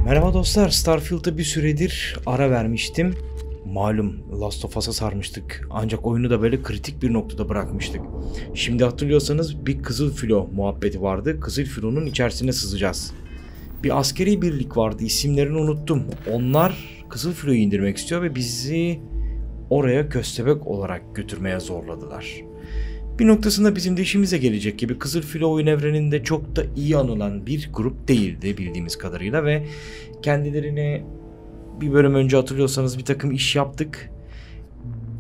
Merhaba dostlar, Starfield'a bir süredir ara vermiştim. Malum Last of Us'a sarmıştık ancak oyunu da böyle kritik bir noktada bırakmıştık. Şimdi hatırlıyorsanız bir kızıl filo muhabbeti vardı. Kızıl filonun içerisine sızacağız. Bir askeri birlik vardı, isimlerini unuttum. Onlar kızıl filoyu indirmek istiyor ve bizi oraya köstebek olarak götürmeye zorladılar. Bir noktasında bizim de işimize gelecek gibi. Kızıl Filo oyun evreninde çok da iyi anılan bir grup değildi bildiğimiz kadarıyla ve kendilerine bir bölüm önce hatırlıyorsanız bir takım iş yaptık.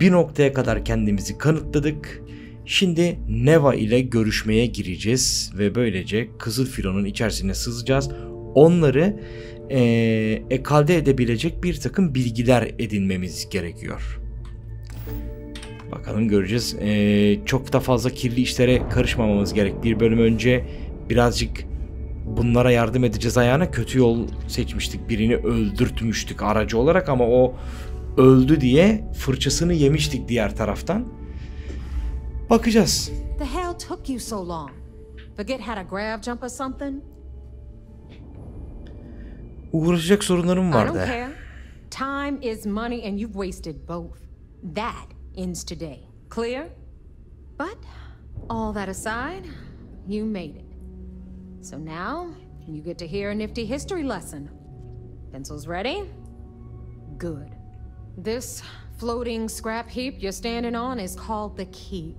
Bir noktaya kadar kendimizi kanıtladık. Şimdi Neva ile görüşmeye gireceğiz ve böylece Kızıl Filo'nun içerisine sızacağız. Onları ekalde edebilecek bir takım bilgiler edinmemiz gerekiyor. Bakalım göreceğiz. Çok da fazla kirli işlere karışmamamız gerek. Bir bölüm önce birazcık bunlara yardım edeceğiz ayağına kötü yol seçmiştik. Birini öldürtmüştük aracı olarak ama o öldü diye fırçasını yemiştik diğer taraftan. Bakacağız. The hell took you so long? Forget how to grav jump or something? Uğraşacak sorunlarım vardı. I don't care. Time is money and you've wasted both. That ends today. Clear? But all that aside, you made it. So now you get to hear a nifty history lesson. Pencils ready? Good. This floating scrap heap you're standing on is called the Key.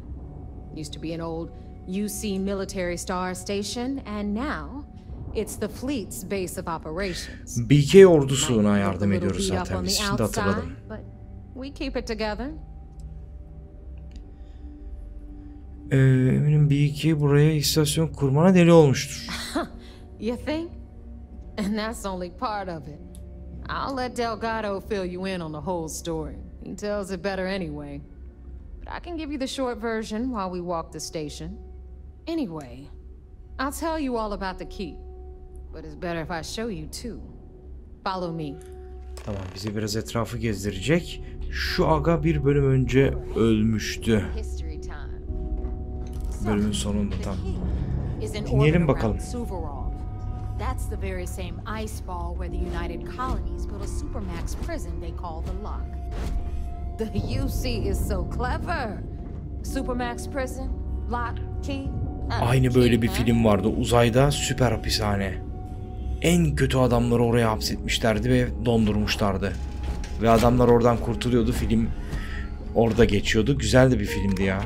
Used to be an old UC military star station and now it's the fleet's base of operations. BK ordusuna yardım ediyoruz zaten biz. Şimdi hatırladım. But we keep it together. Eminim BK buraya istasyon kurmana deli olmuştur. You think? And that's only part of it. I'll let Delgado fill you in on the whole story. He tells it better anyway. But I can give you the short version while we walk the station. Anyway, I'll tell you all about the key. But it's better if I show you too. Follow me. Tamam, bize biraz etrafı gezdirecek. Şu aga bir bölüm önce ölmüştü. Bölümün sonunda tam. Dinleyelim bakalım. That's the very same ice ball where the United Colonies built a supermax prison they call the Lock. The UC is so clever. Supermax prison, lock, key. Aynı böyle bir film vardı. Uzayda süper hapishane. En kötü adamları oraya hapsetmişlerdi ve dondurmuşlardı. Ve adamlar oradan kurtuluyordu. Film orada geçiyordu. Güzel de bir filmdi ya.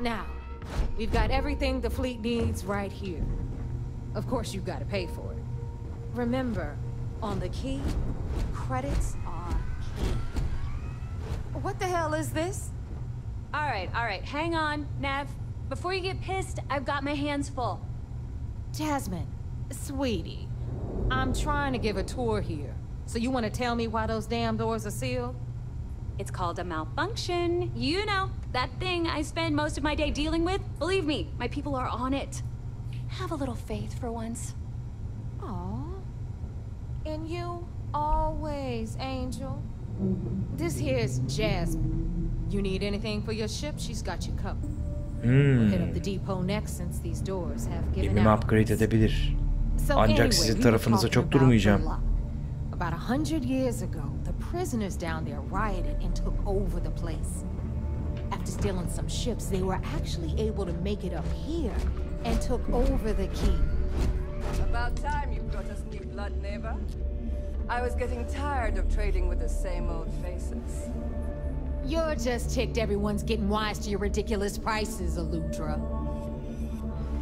Now, we've got everything the fleet needs right here. Of course, you've got to pay for it. Remember, on the key, credits are king. What the hell is this? All right, hang on, Nev. Before you get pissed, I've got my hands full. Jasmine, sweetie, I'm trying to give a tour here. So you want to tell me why those damn doors are sealed? It's called a malfunction. You know, that thing I spend most of my day dealing with. Believe me, my people are on it. Have a little faith for once. Aww. And you always, Angel. This here's Jasmine. You need anything for your ship, she's got you covered. We'll hit up the depot next since these doors have given Gemimi out. upgrade edebilir. Ancak sizin tarafınıza çok durmayacağım. About 100 years ago, the prisoners down there rioted and took over the place. After stealing some ships, they were actually able to make it up here and took over the key. About time you brought us new blood, neighbor. I was getting tired of trading with the same old faces. You're just ticked everyone's getting wise to your ridiculous prices, Aludra.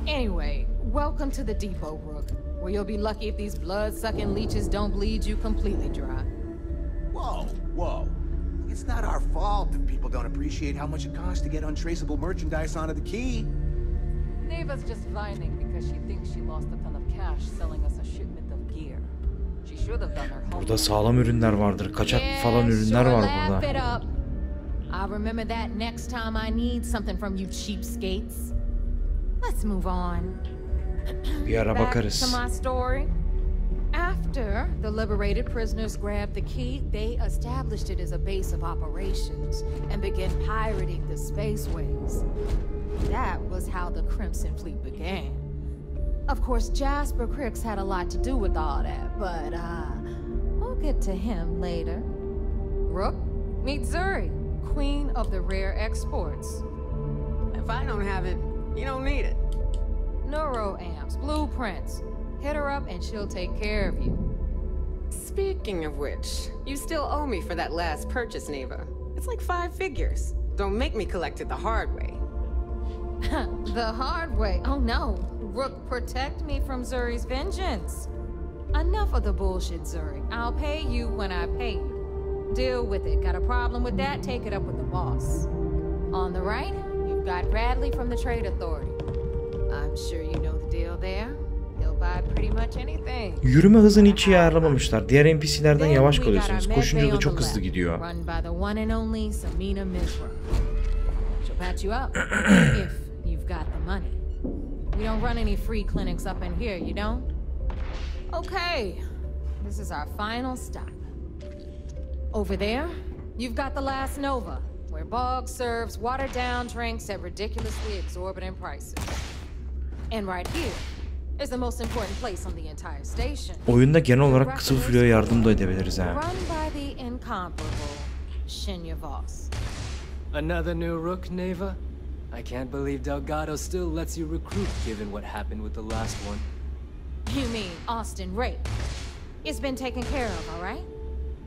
Anyway, welcome to the depot, Rook, where you'll be lucky if these blood-sucking leeches don't bleed you completely dry. Whoa. It's not our fault that people don't appreciate how much it costs to get untraceable merchandise onto the key. Neva's just whining because she thinks she lost a ton of cash selling us a shipment of gear. She should have done her homework. Burada sağlam ürünler vardır. Kaçak falan ürünler var burada. I'll remember that next time I need something from you cheapskates. Let's move on. Bir ara bakarız. Back to my story. After the liberated prisoners grabbed the key, they established it as a base of operations and began pirating the spaceways. That was how the Crimson Fleet began. Of course, Jasper Cricks had a lot to do with all that, but we'll get to him later. Rook, meet Zuri, queen of the rare exports. If I don't have it, you don't need it. Neuroamps, blueprints. Hit her up and she'll take care of you. Speaking of which, you still owe me for that last purchase, Neva. It's like 5 figures. Don't make me collect it the hard way. The hard way? Oh no. Rook, protect me from Zuri's vengeance. Enough of the bullshit, Zuri. I'll pay you when I pay you. Deal with it. Got a problem with that? Take it up with the boss. On the right, you've got Bradley from the Trade Authority. I'm sure you know the deal there. He'll buy pretty much anything. Yürüme hızını hiç iyi ayarlamamışlar. Diğer NPC'lerden yavaş kalıyorsunuz. Koşunca da çok hızlı gidiyor. Run by the one and only Samina Misra. She'll patch you up if you've got the money. We don't run any free clinics up in here, you don't? Okay, this is our final stop. Over there, you've got the Last Nova, where Bog serves watered-down drinks at ridiculously exorbitant prices. And right here is the most important place on the entire station. Oyunda genel olarak kısa filoya yardım da edebiliriz ha. Run by the incomparable Shinya Voss. Another new rook, Neva? I can't believe Delgado still lets you recruit given what happened with the last one. You mean Austin Rape? It's been taken care of, all right?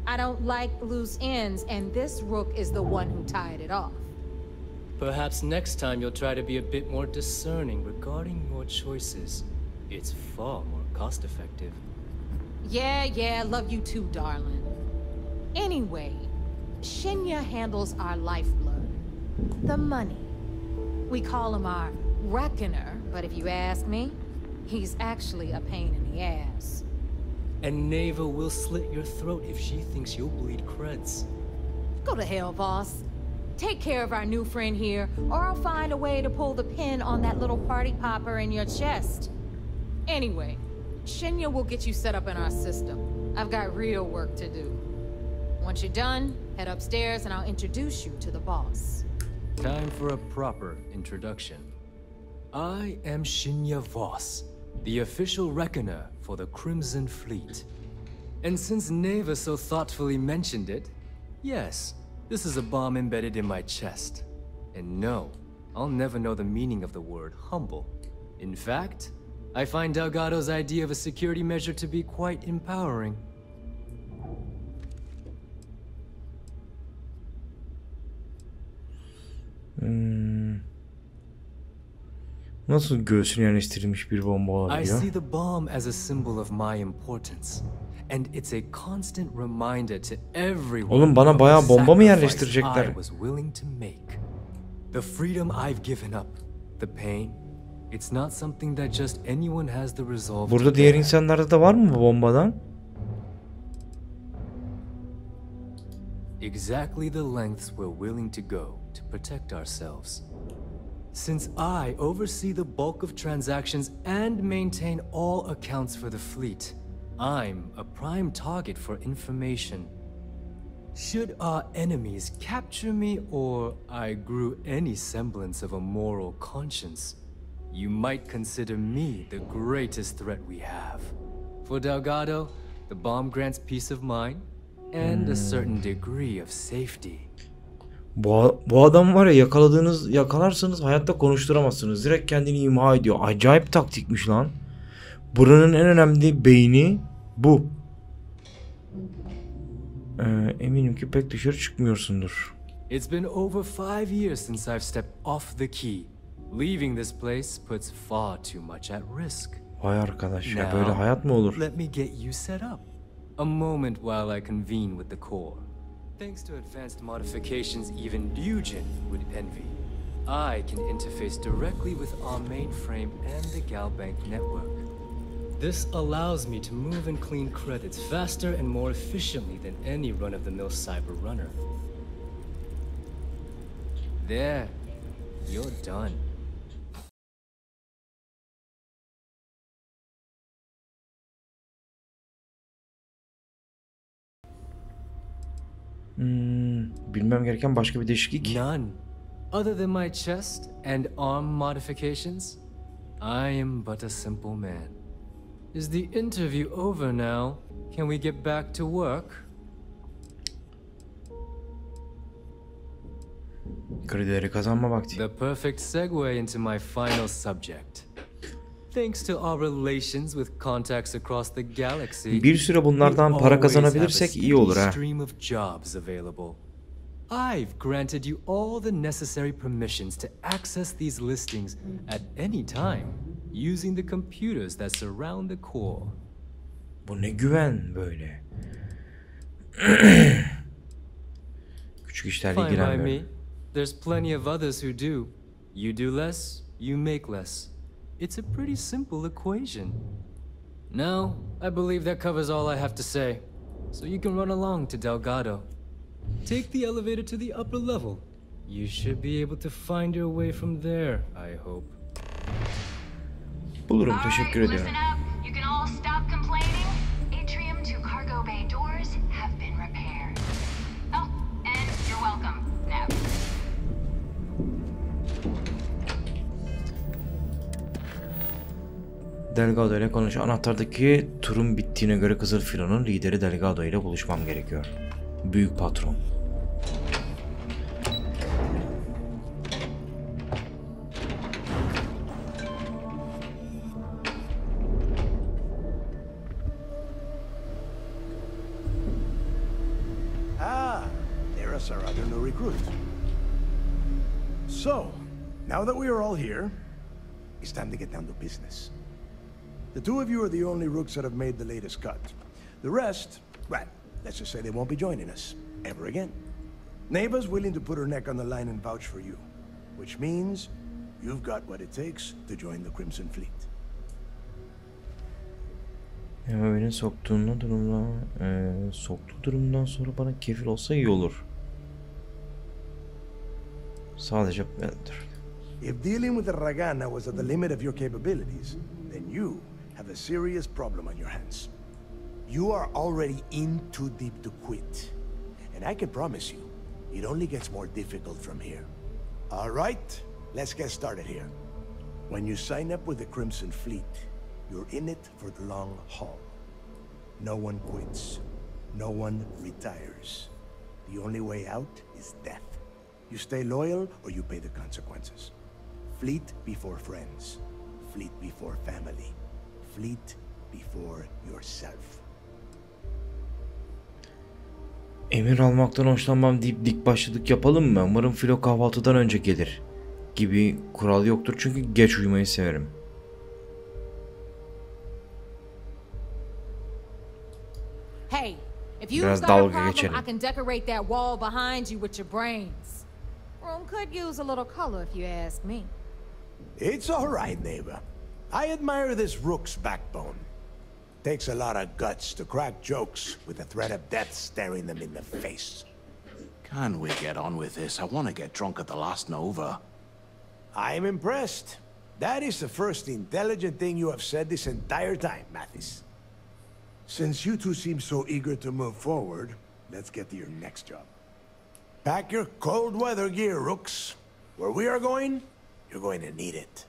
I don't like loose ends, and this rook is the one who tied it off. Perhaps next time you'll try to be a bit more discerning regarding your choices. It's far more cost-effective. Yeah, love you too, darling. Anyway, Shinya handles our lifeblood, the money. We call him our reckoner, but if you ask me, he's actually a pain in the ass. And Neva will slit your throat if she thinks you'll bleed creds. Go to hell, boss. Take care of our new friend here, or I'll find a way to pull the pin on that little party popper in your chest. Anyway, Shinya will get you set up in our system. I've got real work to do. Once you're done, head upstairs and I'll introduce you to the boss. Time for a proper introduction. I am Shinya Voss, the official reckoner for the Crimson Fleet. And since Neva so thoughtfully mentioned it, yes, this is a bomb embedded in my chest. And no, I'll never know the meaning of the word humble. In fact, I find Delgado's idea of a security measure to be quite empowering. Nasıl göğsüne yerleştirilmiş bir bomba I olabiliyor? see the bomb as a symbol of my importance. And it's a constant reminder to everyone. Oğlum bana bayağı bomba mı yerleştirecekler? I was willing to make. The freedom I've given up, the pain, it's not something that just anyone has the resolve. Burada diğer insanlarda da var mı bu bombadan? Exactly the lengths we're willing to go to protect ourselves. Since I oversee the bulk of transactions and maintain all accounts for the fleet, I'm a prime target for information. Should our enemies capture me or I grew any semblance of a moral conscience, you might consider me the greatest threat we have. For Delgado, the bomb grants peace of mind and a certain degree of safety. Bu adam var ya, yakalarsanız hayatta konuşturamazsınız. Direkt kendini imha ediyor. Acayip taktikmiş lan. Buranın en önemli beyni bu. Eminim ki pek dışarı çıkmıyorsundur. It's been over 5 years since I've stepped off the key. Leaving this place puts far too much at risk. Vay arkadaş ya, böyle hayat mı olur? Let me get you set up. A moment while I convene with the core. Thanks to advanced modifications even Dujin would envy, I can interface directly with our mainframe and the Galbank network. This allows me to move and clean credits faster and more efficiently than any run-of-the-mill cyber runner. There, you're done. Bilmem gereken başka bir değişiklik. None. Other than my chest and arm modifications, I am but a simple man. Is the interview over now? Can we get back to work? Kredileri kazanma vakti. The perfect segue into my final subject. Thanks to our relations with contacts across the galaxy, Bir süre bunlardan para kazanabilirsek iyi olur ha. stream of jobs available. I've granted you all the necessary permissions to access these listings at any time using the computers that surround the core. Bu ne güven böyle. Küçük işlerle Fine by me. ilgilenmiyorum. There's plenty of others who do. You do less, you make less. It's a pretty simple equation. Now, I believe that covers all I have to say. So you can run along to Delgado. Take the elevator to the upper level. You should be able to find your way from there, I hope. Bulurum, teşekkür ediyorum. Listen up. You can all stop complaining. Atrium to cargo bay doors have been repaired. Oh, and you're welcome. Now. Delgado ile konuş. Anahtardaki turun bittiğine göre Kızıl Filo'nun lideri Delgado ile buluşmam gerekiyor. Büyük patron. There's our other new recruit. So, now that we are all here, it's time to get down to business. The two of you are the only rooks that have made the latest cut. The rest, well, let's just say they won't be joining us ever again. Neva's willing to put her neck on the line and vouch for you, which means you've got what it takes to join the Crimson Fleet. Ama beni soktuğu durumdan sonra bana kefil olsa iyi olur. Sadece bendir. If dealing with the Ragana was at the limit of your capabilities, then you have a serious problem on your hands. You are already in too deep to quit. And I can promise you, it only gets more difficult from here. All right, let's get started here. When you sign up with the Crimson Fleet, you're in it for the long haul. No one quits. No one retires. The only way out is death. You stay loyal or you pay the consequences. Fleet before friends. Fleet before family. Fleet before yourself. Emir almaktan hoşlanmam deyip dik başladık yapalım mı? Umarım Filo kahvaltıdan önce gelir. Gibi kural yoktur çünkü geç uyumayı severim. Hey, if you've Biraz got a dalga problem, geçelim. I can decorate that wall behind you with your brains. Room could use a little color if you ask me. It's all right, neighbor. I admire this rook's backbone. Takes a lot of guts to crack jokes with the threat of death staring them in the face. Can we get on with this? I want to get drunk at the last Nova. I'm impressed. That is the first intelligent thing you have said this entire time, Mathis. Since you two seem so eager to move forward, let's get to your next job. Pack your cold weather gear, rooks. Where we are going, you're going to need it.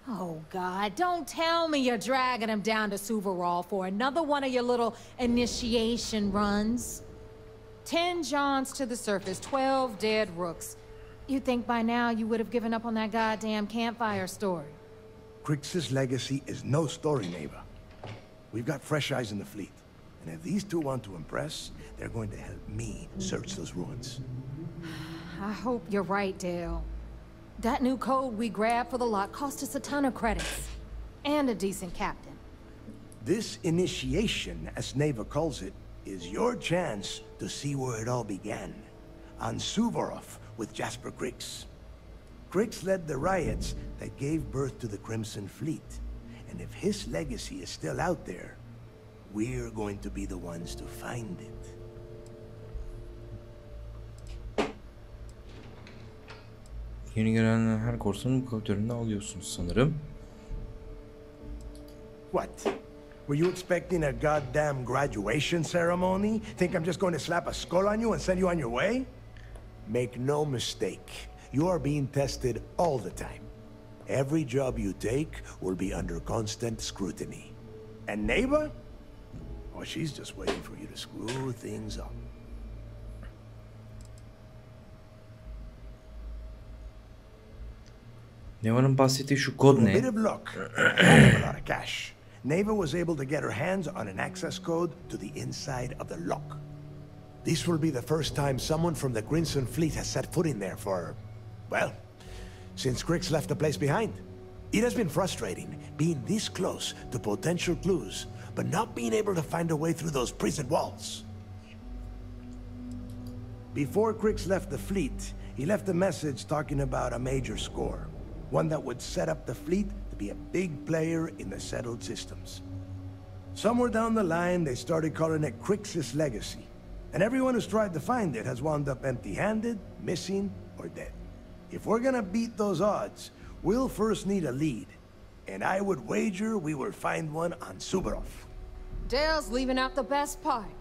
Oh, God, don't tell me you're dragging him down to Suvarol for another one of your little initiation runs. 10 Johns to the surface, 12 dead rooks. You'd think by now you would have given up on that goddamn campfire story. Crix's legacy is no story, neighbor. We've got fresh eyes in the fleet. And if these two want to impress, they're going to help me search those ruins. I hope you're right, Dale. That new code we grabbed for the lot cost us a ton of credits. And a decent captain. This initiation, as Neva calls it, is your chance to see where it all began. On Suvorov with Jasper Crix. Crix led the riots that gave birth to the Crimson Fleet. And if his legacy is still out there, we're going to be the ones to find it. Yeni gelen her korsanın bu kapitörünü alıyorsunuz sanırım. What? Were you expecting a goddamn graduation ceremony? Think I'm just going to slap a skull on you and send you on your way? Make no mistake, you are being tested all the time. Every job you take will be under constant scrutiny. And neighbor? Oh, she's just waiting for you to screw things up. Neva'nın bahsettiği şu kod With a ne? bit of luck, and a lot of cash, Neva was able to get her hands on an access code to the inside of the lock. This will be the first time someone from the Crimson Fleet has set foot in there for, well, since Crix left the place behind. It has been frustrating being this close to potential clues, but not being able to find a way through those prison walls. Before Crix left the fleet, he left a message talking about a major score. One that would set up the fleet to be a big player in the settled systems. Somewhere down the line, they started calling it Crix's Legacy. And everyone who's tried to find it has wound up empty-handed, missing, or dead. If we're gonna beat those odds, we'll first need a lead. And I would wager we will find one on Suvorov. Dale's leaving out the best part.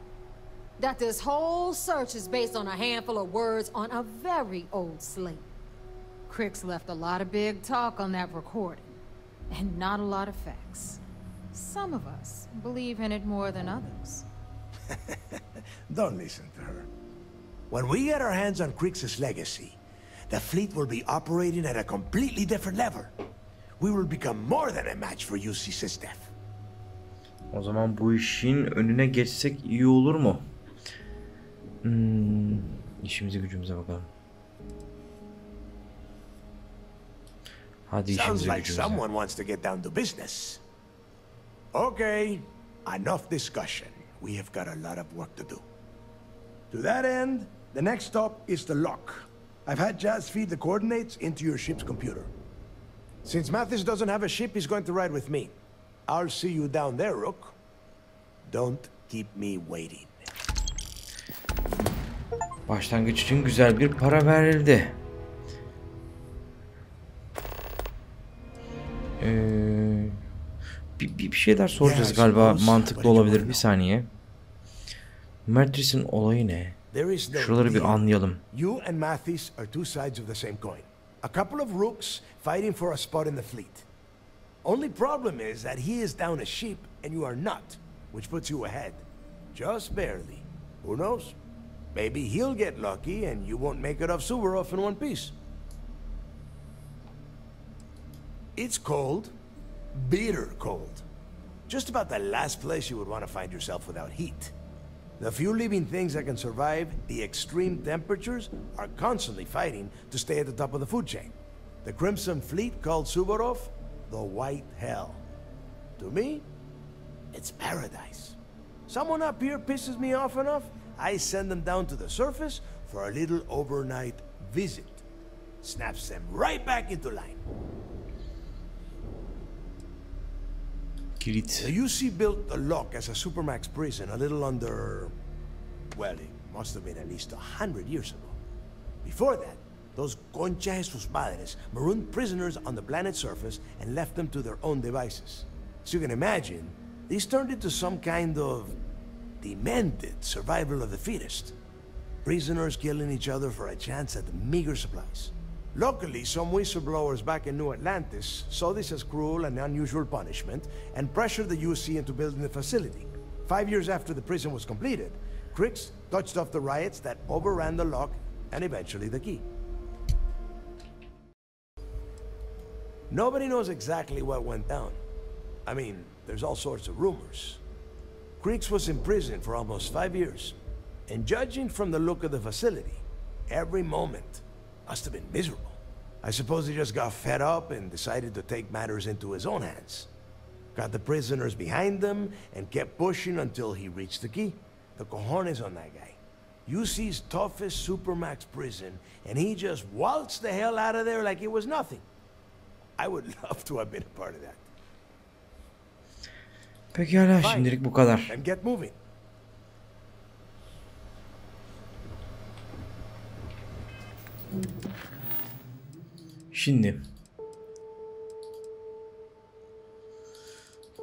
That this whole search is based on a handful of words on a very old slate. Crix left a lot of big talk on that recording, and not a lot of facts. Some of us believe in it more than others. Don't listen to her. When we get our hands on Crix's Legacy, the fleet will be operating at a completely different level. We will become more than a match for UC Sistef. O zaman bu işin önüne geçsek iyi olur mu? İşimize gücümüze bakalım. Hadi Sounds işimize like gücümüze. someone wants to get down to business. Okay, enough discussion. We have got a lot of work to do. To that end, the next stop is the lock. I've had Jazz feed the coordinates into your ship's computer. Since Mathis doesn't have a ship, he's going to ride with me. I'll see you down there, Rook. Don't keep me waiting. Başlangıç için güzel bir para verildi. Bir şeyler soracağız galiba, mantıklı olabilir. Bir saniye. Matris'in olayı ne? Şuraları bir anlayalım. You and Mathis are two sides of the same coin. A couple of rooks fighting for a spot in the fleet. Only problem is that he is down a ship and you are not, which puts you ahead. Just barely. Who knows? Maybe he'll get lucky and you won't make it off Suvorov in one piece. It's cold. Bitter cold. Just about the last place you would want to find yourself without heat. The few living things that can survive the extreme temperatures are constantly fighting to stay at the top of the food chain. The Crimson Fleet called Suvorov the White Hell. To me, it's paradise. Someone up here pisses me off enough, I send them down to the surface for a little overnight visit. Snaps them right back into line. Kilit. The UC built the lock as a Supermax prison a little under... well, it must have been at least 100 years ago. Before that, those concha de sus madres marooned prisoners on the planet's surface and left them to their own devices. So you can imagine, these turned into some kind of demented survival of the fittest. Prisoners killing each other for a chance at the meager supplies. Luckily, some whistleblowers back in New Atlantis saw this as cruel and unusual punishment and pressured the UC into building the facility. 5 years after the prison was completed, Crix touched off the riots that overran the lock and eventually the key. Nobody knows exactly what went down. I mean, there's all sorts of rumors. Crix was in prison for almost 5 years, and judging from the look of the facility, every moment must have been miserable. I suppose he just got fed up and decided to take matters into his own hands. Got the prisoners behind him and kept pushing until he reached the key. The cojones on that guy. UC's toughest Supermax prison, and he just waltzed the hell out of there like it was nothing. I would love to have been a part of that. Pekala, şimdilik bu kadar. And get moving. Şimdi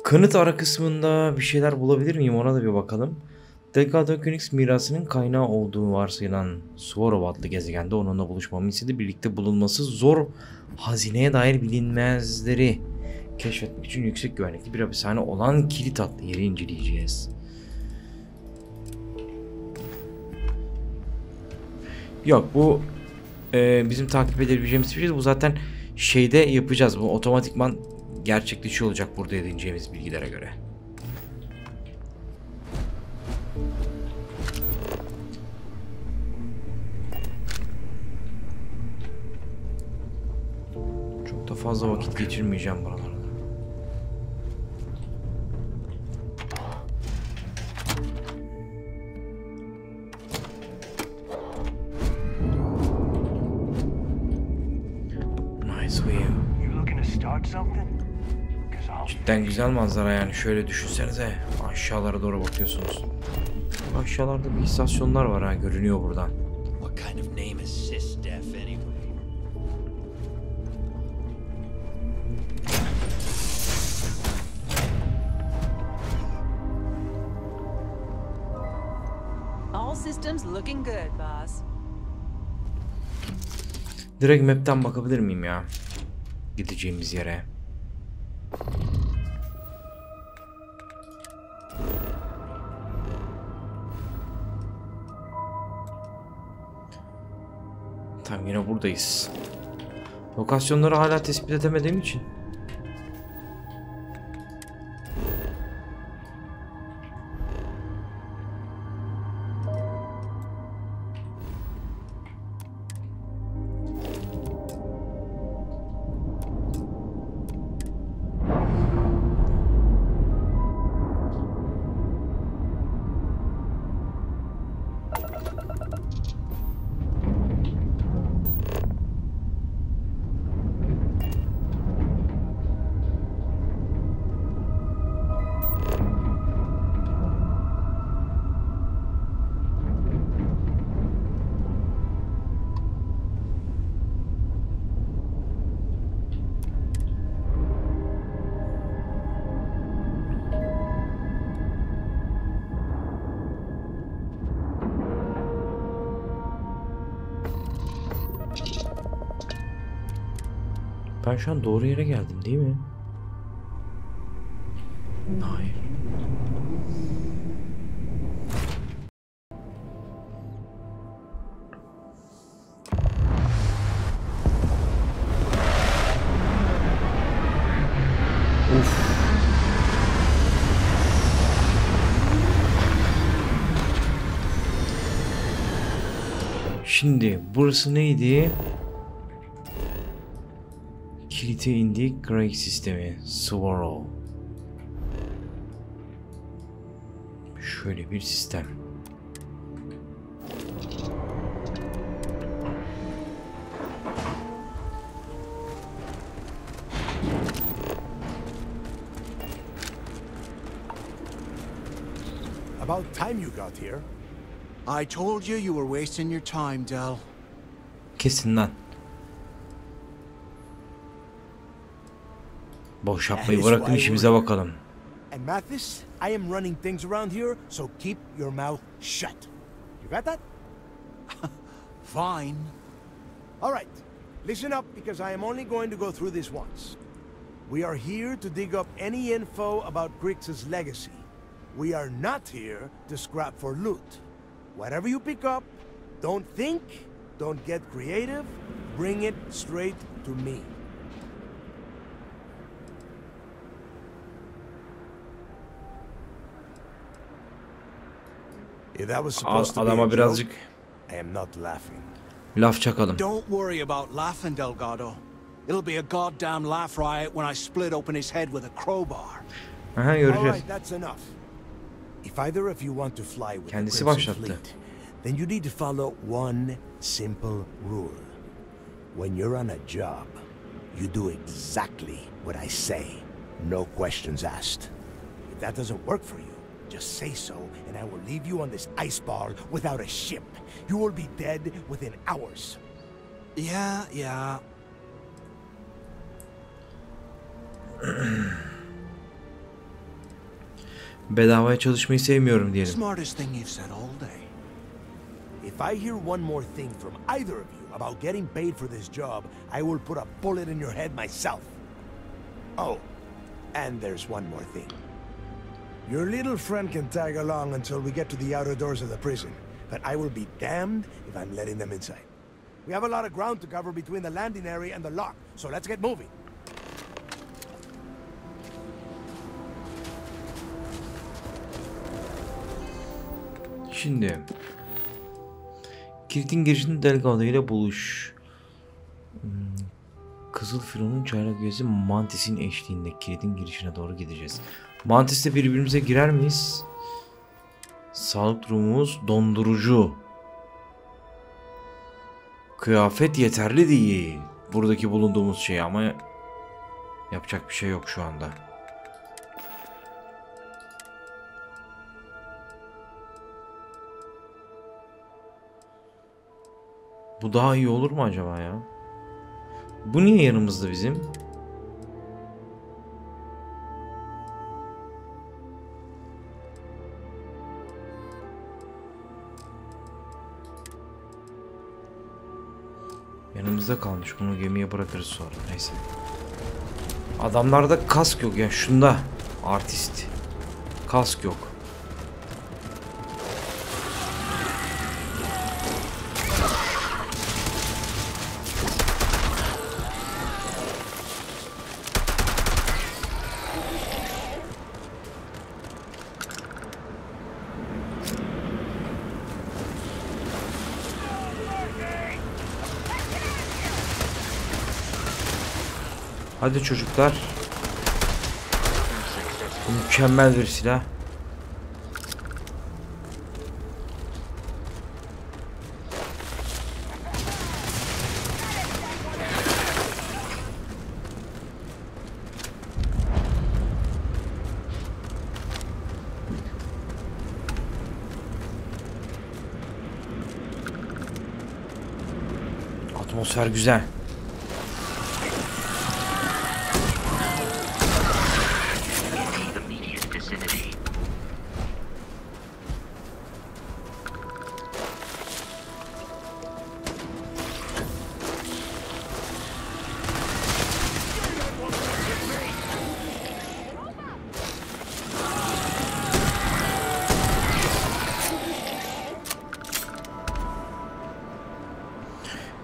kanıt ara kısmında bir şeyler bulabilir miyim, ona da bir bakalım. Delgado Phoenix mirasının kaynağı olduğu varsayılan Suvorov adlı gezegende onunla buluşmamı istedi. Birlikte bulunması zor Hazineye dair bilinmezleri keşfetmek için yüksek güvenlikli bir hapishane olan kilit adlı yeri inceleyeceğiz. Yok, bu bizim takip edebileceğimiz bir şey. Bu zaten şeyde yapacağız. Bu otomatikman gerçekleşiyor olacak burada edineceğimiz bilgilere göre. Çok da fazla vakit geçirmeyeceğim buralarda. Cidden güzel manzara yani, şöyle düşünsenize, aşağılara doğru bakıyorsunuz. Aşağılarda bir istasyonlar var ha, görünüyor buradan. What kind of name is Sysdef anyway? All systems looking good, boss. Direkt map'ten bakabilir miyim ya? Gideceğimiz yere. Tamam, yine buradayız. Lokasyonları hala tespit edemediğim için. Ben şu an doğru yere geldim değil mi? Hayır. Of. Şimdi burası neydi? Kilite indik. Craig sistemi. Swallow. Şöyle bir sistem. About time you got here. I told you you were wasting your time, Del. Kesin lan. Boş yapmayı bırakın, işimize bakalım. And Mathis, I am running things around here, so keep your mouth shut. You got that? Fine. All right. Listen up, because I am only going to go through this once. We are here to dig up any info about Grix's legacy. We are not here to scrap for loot. Whatever you pick up, don't think, don't get creative, bring it straight to me. If that was supposed to be Adama a birazcık joke, I am not laughing. laf çakalım. Don't worry about laughing, Delgado. It'll be a goddamn laugh riot when I split open his head with a crowbar. Aha, All göreceğiz. right, that's enough. If either of you want to fly with Kendisi the Crimson başlattı. Fleet, then you need to follow one simple rule. When you're on a job, you do exactly what I say. No questions asked. If that doesn't work for you, just say so, and I will leave you on this ice ball without a ship. You will be dead within hours. Yeah. Bedavaya çalışmayı sevmiyorum diyelim. Smartest thing you've said all day. If I hear one more thing from either of you about getting paid for this job, I will put a bullet in your head myself. Oh, and there's one more thing. Your little friend can tag along until we get to the outer doors of the prison, but I will be damned if I'm letting them inside. We have a lot of ground to cover between the landing area and the lock, so let's get moving. Şimdi kilidin girişinde Delgado ile buluş. Kızıl filonun çaylak gözü Mantis'in eşliğinde kilidin girişine doğru gideceğiz. Mantis'le birbirimize girer miyiz? Sağlık durumumuz dondurucu. Kıyafet yeterli değil. Buradaki bulunduğumuz şey ama yapacak bir şey yok şu anda. Bu daha iyi olur mu acaba ya? Bu niye yanımızda bizim? Yanımızda kalmış. Bunu gemiye bırakırız sonra. Neyse. Adamlarda kask yok ya. Şunda artist. Kask yok. Hadi çocuklar. Mükemmel bir silah. Atmosfer güzel.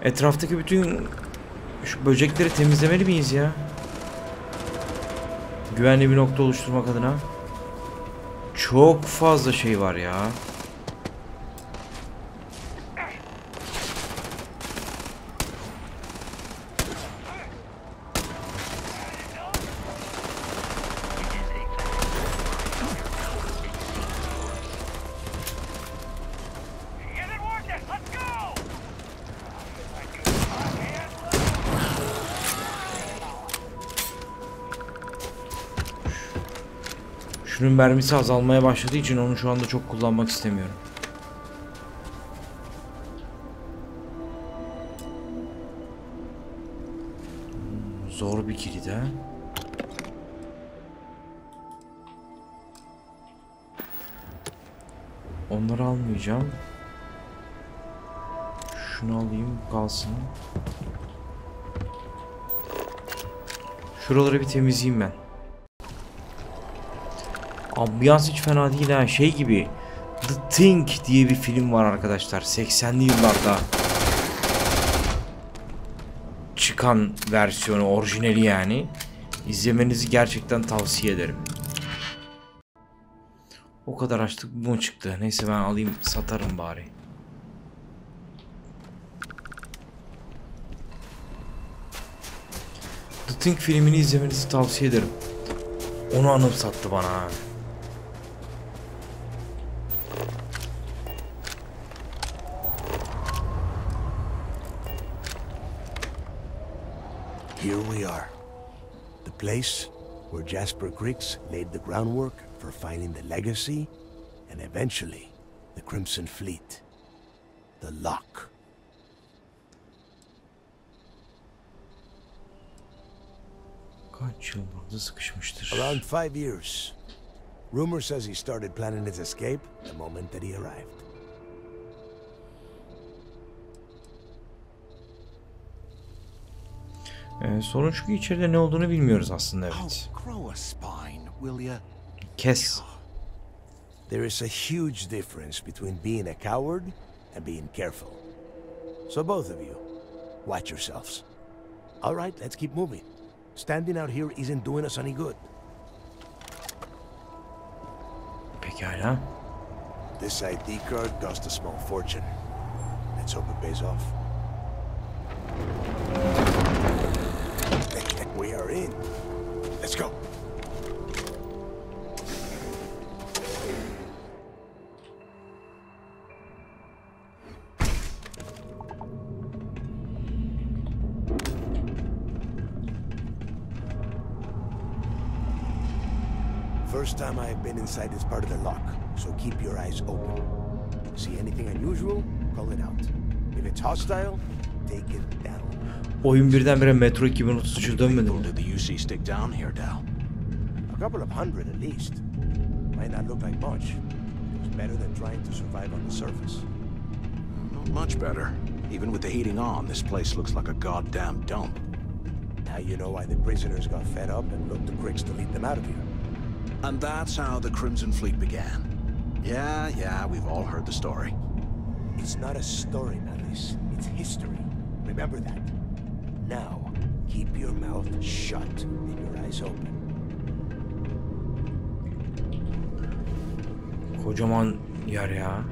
Etraftaki bütün şu böcekleri temizlemeli miyiz ya? Güvenli bir nokta oluşturmak adına. Çok fazla şey var ya. Şunun mermisi azalmaya başladığı için onu şu anda çok kullanmak istemiyorum. Zor bir kilit ha. Onları almayacağım. Şunu alayım, kalsın. Şuraları bir temizleyeyim ben. Ambiyans hiç fena değil ha. Şey gibi, The Thing diye bir film var arkadaşlar. 80'li yıllarda çıkan versiyonu, orijinali yani. İzlemenizi gerçekten tavsiye ederim. O kadar açtık, bu mu çıktı? Neyse ben alayım, satarım bari. The Thing filmini izlemenizi tavsiye ederim. Onu anımsattı bana. Here we are. The place where Jasper Griggs laid the groundwork for finding the legacy and eventually the Crimson Fleet. The lock. Kaç yıl burada sıkışmıştır? Around 5 years. Rumor says he started planning his escape the moment that he arrived. Sorun şu ki içeride ne olduğunu bilmiyoruz aslında, evet. Kes. There is a huge difference between being a coward and being careful. So both of you, watch yourselves. All right, let's keep moving. Standing out here isn't doing us any good. Pekala. This ID card cost a small fortune. Let's hope it pays off. We are in. Let's go. First time I have been inside this part of the lock, so keep your eyes open. See anything unusual, call it out. If it's hostile, take it down. Oyun birdenbire Metro 2033 dönmedi mi? Did the UC stick down here, Dal? A couple of hundred at least. Might not look like much. It was better than trying to survive on the surface. Not much better. Even with the heating on, this place looks like a goddamn dump. Now you know why the prisoners got fed up and looked to Cricks to lead them out of here. And that's how the Crimson Fleet began. Yeah, we've all heard the story. It's not a story, Alice. It's history. Remember that. Now, keep your mouth shut and your eyes open. Kocaman yer ya.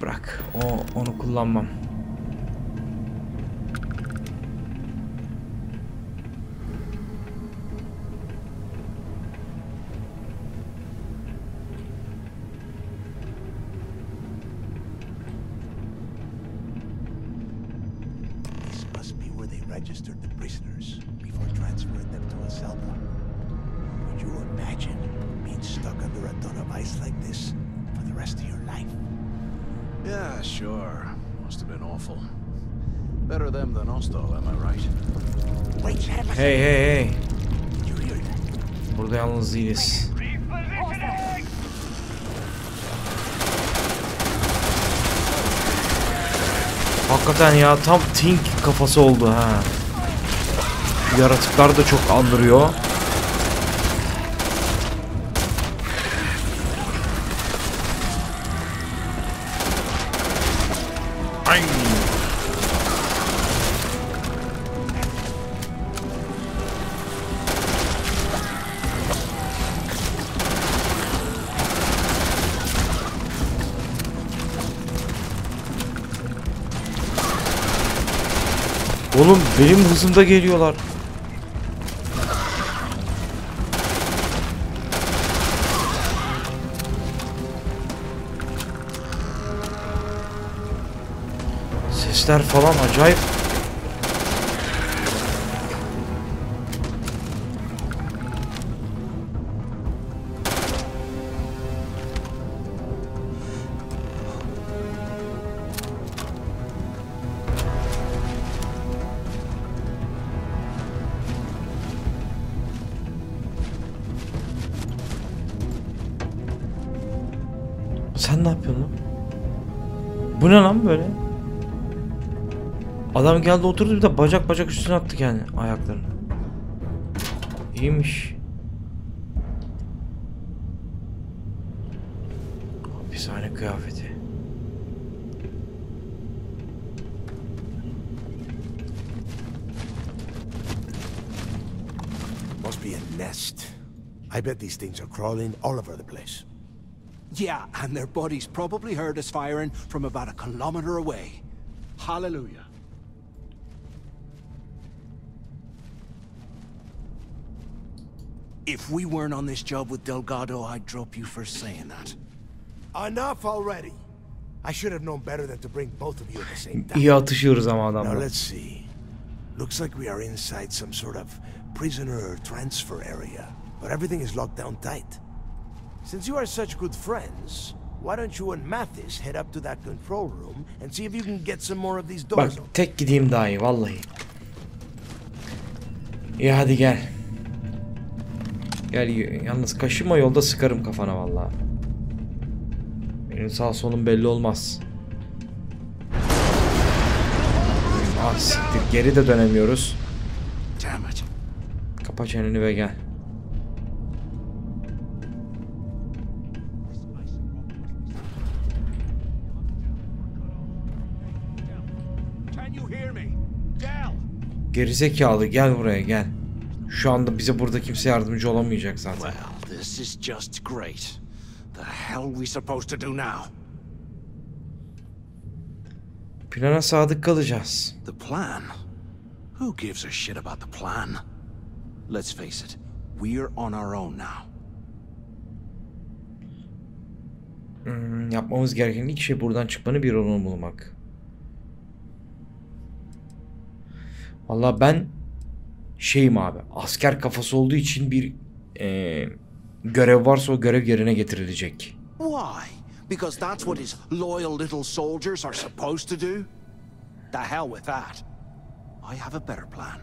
Bırak. Onu kullanmam. This must be where they registered the prisoners before transferring them to a cell block. Would you imagine being stuck under a ton of ice like this for the rest of your life? Yeah, sure. Must have been awful. Better them than us, though, am I right? Wait, Hey. Did you hear that? Burada yalnız değiliz. Hakikaten ya, tam Tink kafası oldu ha. Yaratıklar da çok andırıyor. Ay. Oğlum benim hızımda geliyorlar. Sesler falan acayip. Sen ne yapıyorsun lan? Bu ne lan böyle? Adam geldi oturdu, bir de bacak üstüne attık yani ayaklarını. İyiymiş. Hapishane kıyafeti. Must be a nest. I bet these things are crawling all over the place. Yeah, and their buddies probably heard us firing from about a kilometer away. Hallelujah. If we weren't on this job with Delgado, I'd drop you for saying that. Enough already. I should have known better than to bring both of you at the same time. İyi atışıyoruz ama Now adamla. let's see. Looks like we are inside some sort of prisoner transfer area, but everything is locked down tight. Since you are such good friends, why don't you and Mathis head up to that control room and see if you can get some more of these doors Bak open? tek gideyim daha iyi vallahi. İyi hadi gel. Gel yalnız kaşıma, yolda sıkarım kafana vallahi. Benim sağ solum belli olmaz. Ah siktir, geri de dönemiyoruz. Kapa çeneni ve gel. Gerizekalı gel buraya gel. Şu anda bize burada kimse yardımcı olamayacak zaten. Well, this is just great. The hell we supposed to do now? Plana sadık kalacağız. The plan? Who gives a shit about the plan? Let's face it, we're on our own now. Yapmamız gereken ilk şey buradan çıkmanın bir yolunu bulmak. Vallahi ben şeyim abi, asker kafası olduğu için bir görev varsa o görev yerine getirilecek. Why? Because that's what his loyal little soldiers are supposed to do? The hell with that. I have a better plan.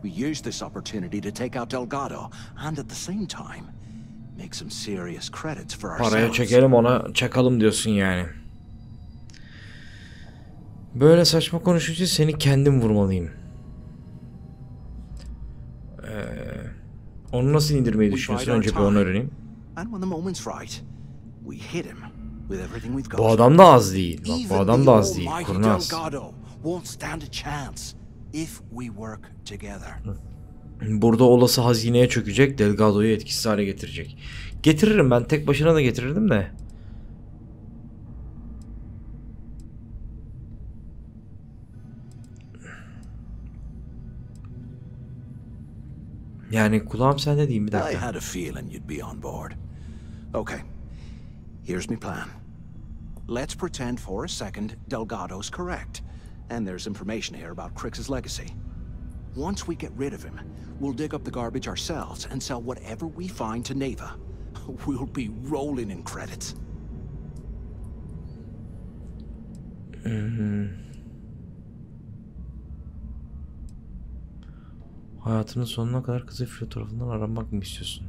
We use this opportunity to take out Delgado and at the same time make some serious credits for ourselves. Paraya çekelim, ona çakalım diyorsun yani. Böyle saçma konuşunca seni kendim vurmalıyım. Onu nasıl indirmeyi düşünüyorsun? Önce bir onu öğreneyim. Bu adam da az değil. Bak bu adam da az değil. Kurnaz. Burada olası hazineye çökecek. Delgado'yu etkisiz hale getirecek. Getiririm ben. Tek başına da getirirdim de. Yani kulağım sende diyeyim bir dakika. I had a feeling you'd be on board. Okay. Here's my plan. Let's pretend for a second Delgado's correct. And there's information here about Crix's legacy. Once we get rid of him, we'll dig up the garbage ourselves and sell whatever we find to Neva. We'll be rolling in credits. Hayatının sonuna kadar kızı Filo tarafından aranmak mı istiyorsun?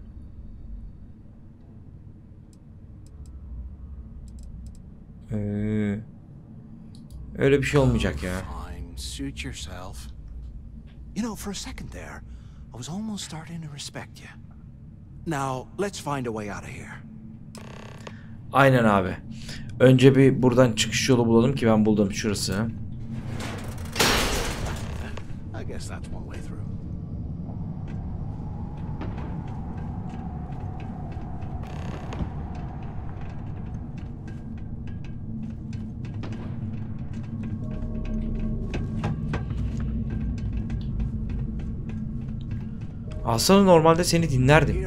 Öyle bir şey olmayacak ya. Fine, suit yourself. You know, for a second there, I was almost starting to respect you. Now, let's find a way out of here. Aynen abi. Önce bir buradan çıkış yolu bulalım ki ben buldum şurası. I guess that's one way through. Aslında normalde seni dinlerdim.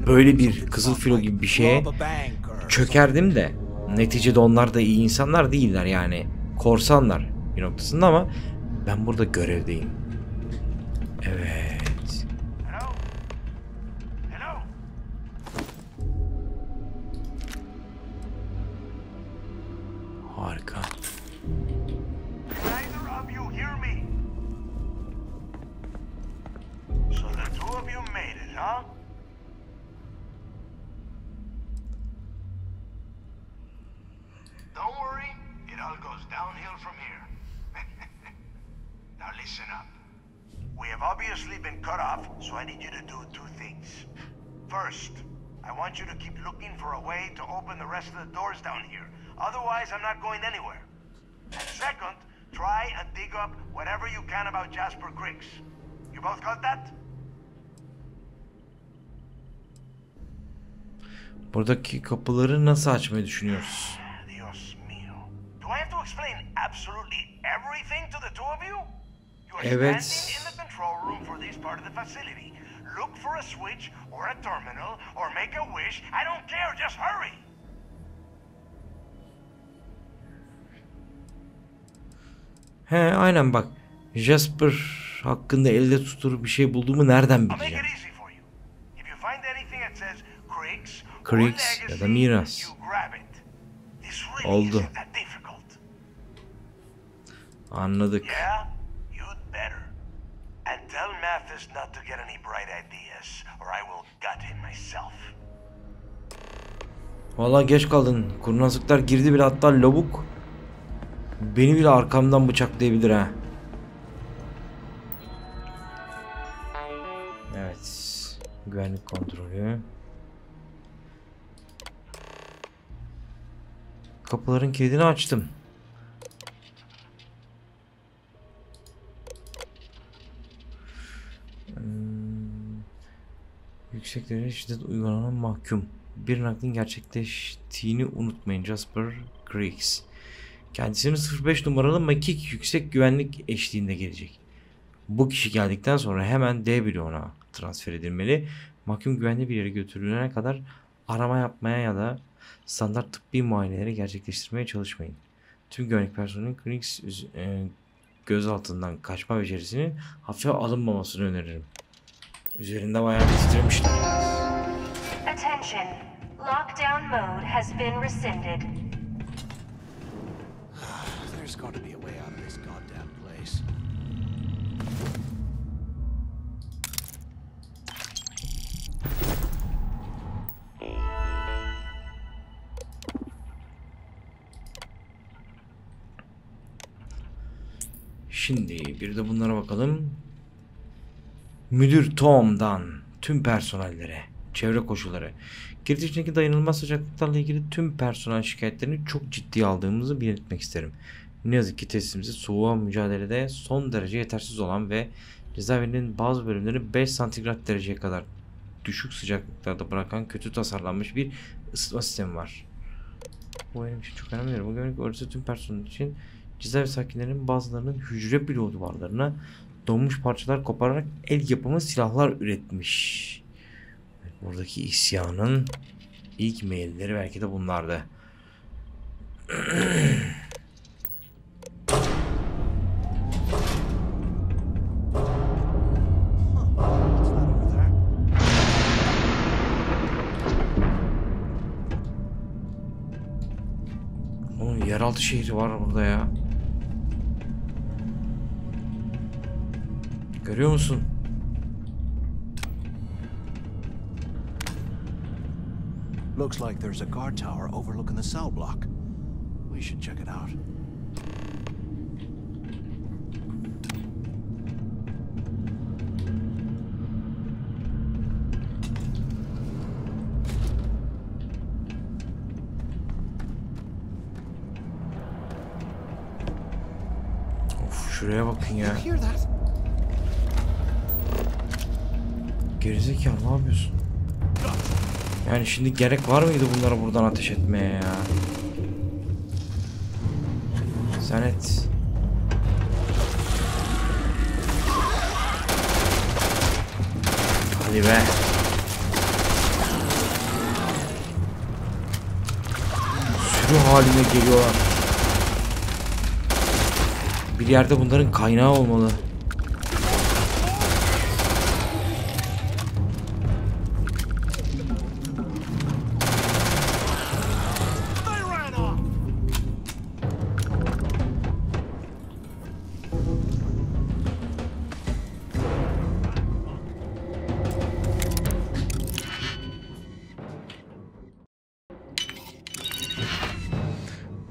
Böyle bir kızıl filo gibi bir şeye çökerdim de neticede onlar da iyi insanlar değiller yani. Korsanlar bir noktasında ama ben burada görevdeyim. Evet. Harika. Don't worry, it all goes downhill from here. Now listen up. We have obviously been cut off, so I need you to do two things. First, I want you to keep looking for a way to open the rest of the doors down here. Otherwise, I'm not going anywhere. And second, try and dig up whatever you can about Jasper Griggs. You both got that? Buradaki kapıları nasıl açmayı düşünüyoruz? Dios mío. Do I have to explain absolutely everything to the two of you? You are Evet. standing in the control room for this part of the facility. Look for a switch or a terminal or make a wish. I don't care, just hurry. He aynen bak. Jasper hakkında elde tutulur bir şey bulduğumu nereden bileceğim? Creeks ya da miras. Oldu. Anladık. Vallahi geç kaldın. Kurnazlıklar girdi bile, hatta lavuk beni bile arkamdan bıçaklayabilir ha. Evet. Güvenlik kontrolü. Kapıların kilidini açtım. Yüksek derece şiddet uygulanan mahkum. Bir naklin gerçekleştiğini unutmayın. Jasper Creeks. Kendisinin 05 numaralı makik yüksek güvenlik eşliğinde gelecek. Bu kişi geldikten sonra hemen D bloğuna transfer edilmeli. Mahkum güvenli bir yere götürülene kadar arama yapmaya ya da standart tıbbi muayeneleri gerçekleştirmeye çalışmayın. Tüm güvenlik personelinin Creeks gözaltından kaçma becerisinin hafife alınmamasını öneririm. Üzerinde bayağı titremişler. Attention. Lockdown mode has been rescinded. There's got to be a way out of this goddamn place. Şimdi bir de bunlara bakalım. Müdür Tom'dan tüm personellere, çevre koşulları, girişteki dayanılmaz sıcaklıklarla ilgili tüm personel şikayetlerini çok ciddiye aldığımızı belirtmek isterim. Ne yazık ki testimizi soğuğa mücadelede son derece yetersiz olan ve cezaevinin bazı bölümlerini 5 santigrat dereceye kadar düşük sıcaklıklarda bırakan kötü tasarlanmış bir ısıtma sistemi var. Bu benim için çok önemli. Bu güvenlik örgütü tüm personel için cezaevi sakinlerinin bazılarının hücre bloğu duvarlarına donmuş parçalar kopararak el yapımı silahlar üretmiş. Buradaki isyanın ilk mailleri belki de bunlardı. Onun yeraltı şehri var burada ya. Görüyor musun? Looks like there's a guard tower overlooking the cell block. We should check it out. Of, şuraya bakın ya. Hear that? Gerizekalı, ne yapıyorsun? Yani şimdi gerek var mıydı bunlara buradan ateş etmeye ya? Sen et. Hadi be. Sürü haline geliyorlar. Bir yerde bunların kaynağı olmalı.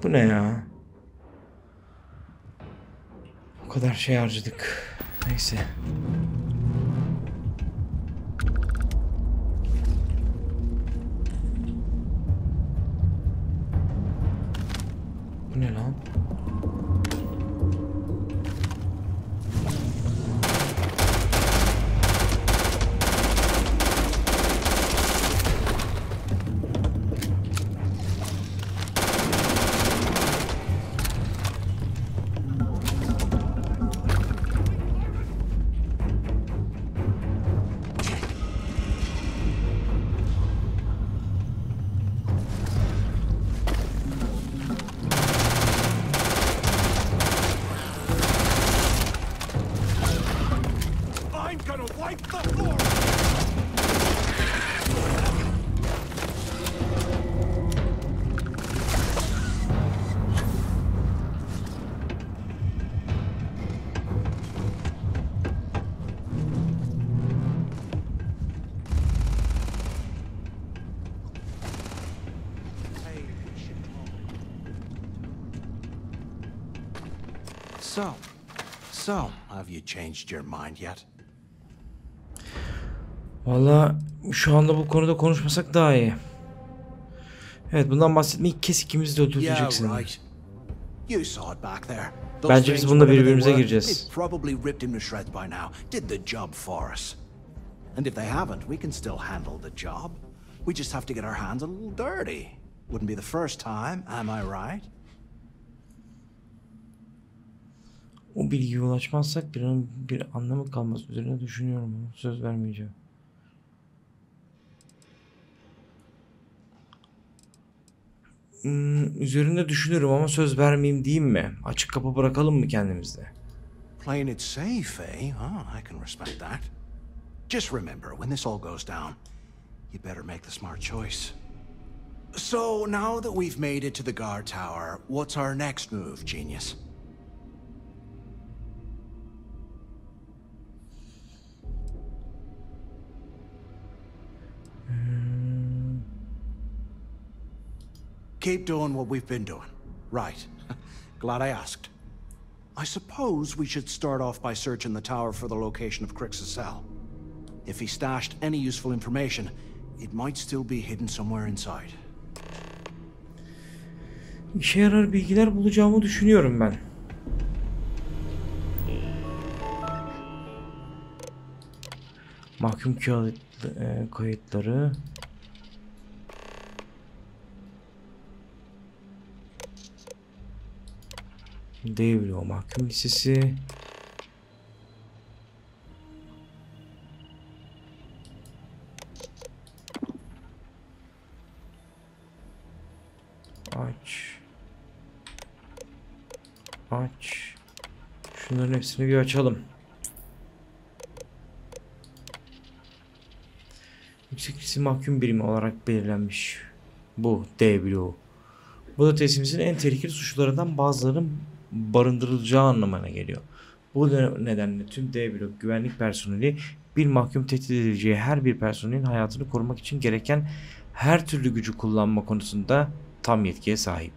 Bu ne ya? O kadar şey harcadık. Neyse. Bu ne lan? I'm gonna wipe the floor. So, have you changed your mind yet? Valla şu anda bu konuda konuşmasak daha iyi. Evet, bundan bahsetmeyi kes, ikimiz de öldüreceksin. Bence biz bununla birbirimize gireceğiz. Probably ripped him to shreds by now. Did the job for us. And if they haven't, we can still handle the job. We just have to get our hands a little dirty. Wouldn't be the first time, am I right? O bilgiye ulaşmazsak bir anlamı kalmaz. Üzerine düşünüyorum. Söz vermeyeceğim. Üzerinde düşünürüm ama söz vermeyeyim diyeyim mi? Açık kapı bırakalım mı kendimizde? Playing it safe, eh? Oh, I can respect that. Just remember, when this all goes down, you better make the smart choice. So, now that we've made it to the guard tower, what's our next move, genius? Keep doing what we've been doing. Right. Glad I asked. I suppose we should start off by searching the tower for the location of Crix's cell. If he stashed any useful information, it might still be hidden somewhere inside. İşe yarar bilgiler bulacağımı düşünüyorum ben. Mahkum kayıtları. Devriyor mahkum listesi. Aç. Şunların hepsini bir açalım. Yüksek riskli mahkum birimi olarak belirlenmiş. Bu DW. Bu da teslimimizin en tehlikeli suçlularından bazılarının barındırılacağı anlamına geliyor. Bu nedenle tüm DW güvenlik personeli bir mahkum tehdit edileceği her bir personelin hayatını korumak için gereken her türlü gücü kullanma konusunda tam yetkiye sahip.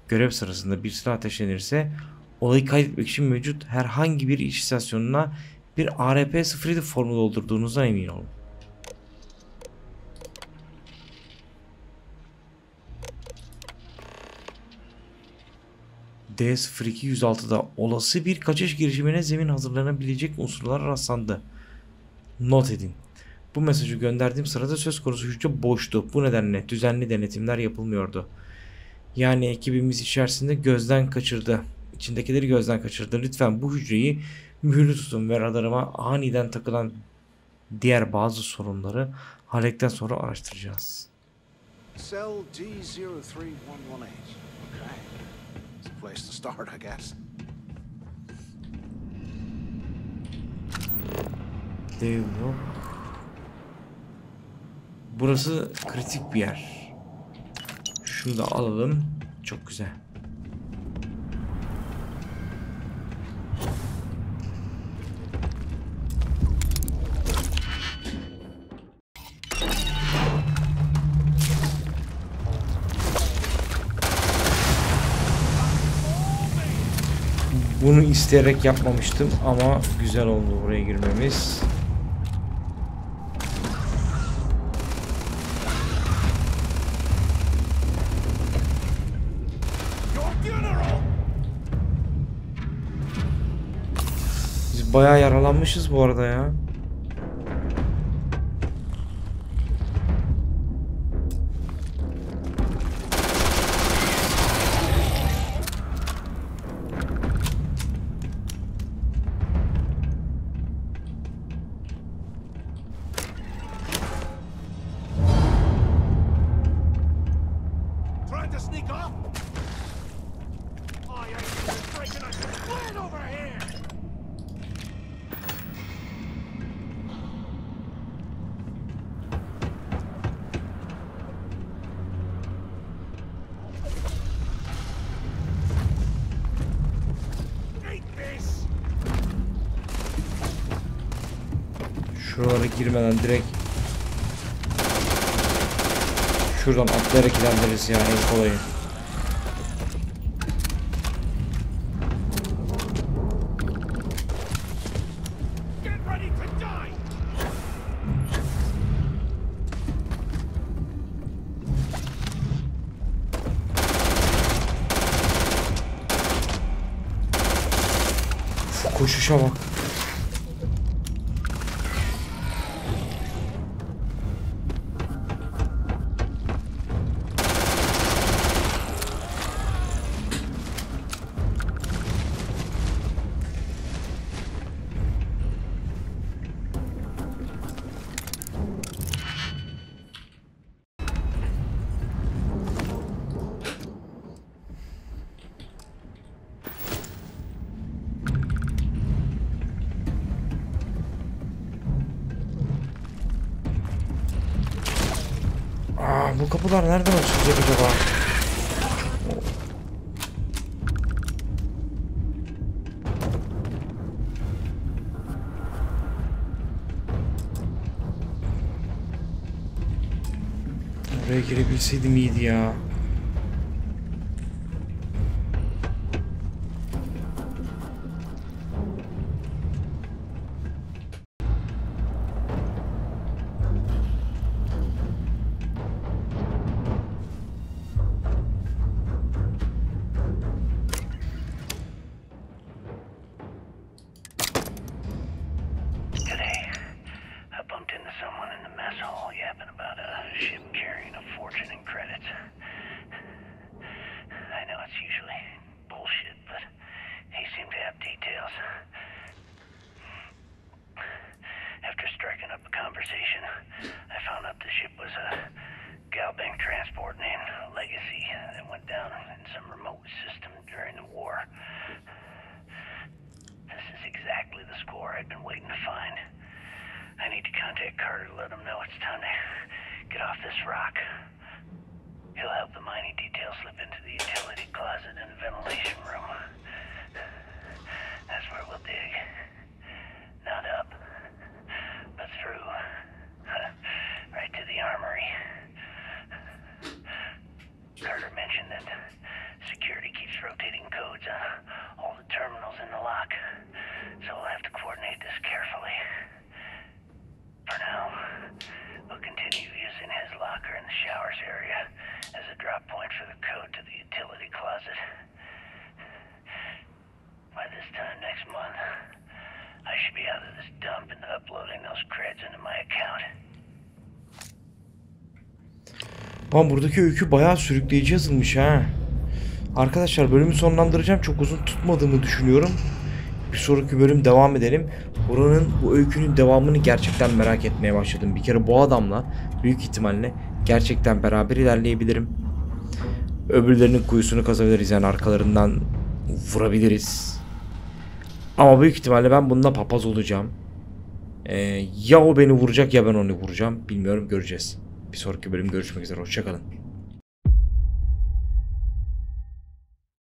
Görev sırasında bir silah ateşlenirse olayı kaydetmek için mevcut herhangi bir iş istasyonuna bir ARP-07 formu doldurduğunuzdan emin olun. D02-106'da olası bir kaçış girişimine zemin hazırlanabilecek unsurlar rastlandı. Not edin. Bu mesajı gönderdiğim sırada söz konusu hücre boştu. Bu nedenle düzenli denetimler yapılmıyordu. Yani ekibimiz içerisinde içindekileri gözden kaçırdı. Lütfen bu hücreyi mühürlü tutun ve radarıma aniden takılan diğer bazı sorunları hallettikten sonra araştıracağız. Cell D03118. Okay. It's a place to start, I guess. Devlo. Burası kritik bir yer. Şunu da alalım. Çok güzel. Bunu isteyerek yapmamıştım ama güzel oldu buraya girmemiz. Biz bayağı yaralanmışız bu arada ya. Şuralara girmeden direkt şuradan atlayarak ilerleriz yani en kolayı. Koşuşa bak. Bu kapılar nereden açılacak acaba? Oraya girebilseydim iyiydi ya. Ama buradaki öykü bayağı sürükleyici yazılmış ha. Arkadaşlar bölümü sonlandıracağım. Çok uzun tutmadığımı düşünüyorum. Bir sonraki bölüm devam edelim. Buranın, bu öykünün devamını gerçekten merak etmeye başladım. Bir kere bu adamla büyük ihtimalle gerçekten beraber ilerleyebilirim. Öbürlerinin kuyusunu kazabiliriz yani arkalarından vurabiliriz. Ama büyük ihtimalle ben bununla papaz olacağım. Ya o beni vuracak ya ben onu vuracağım. Bilmiyorum, göreceğiz. Bir sonraki bölüm görüşmek üzere. Hoşça kalın.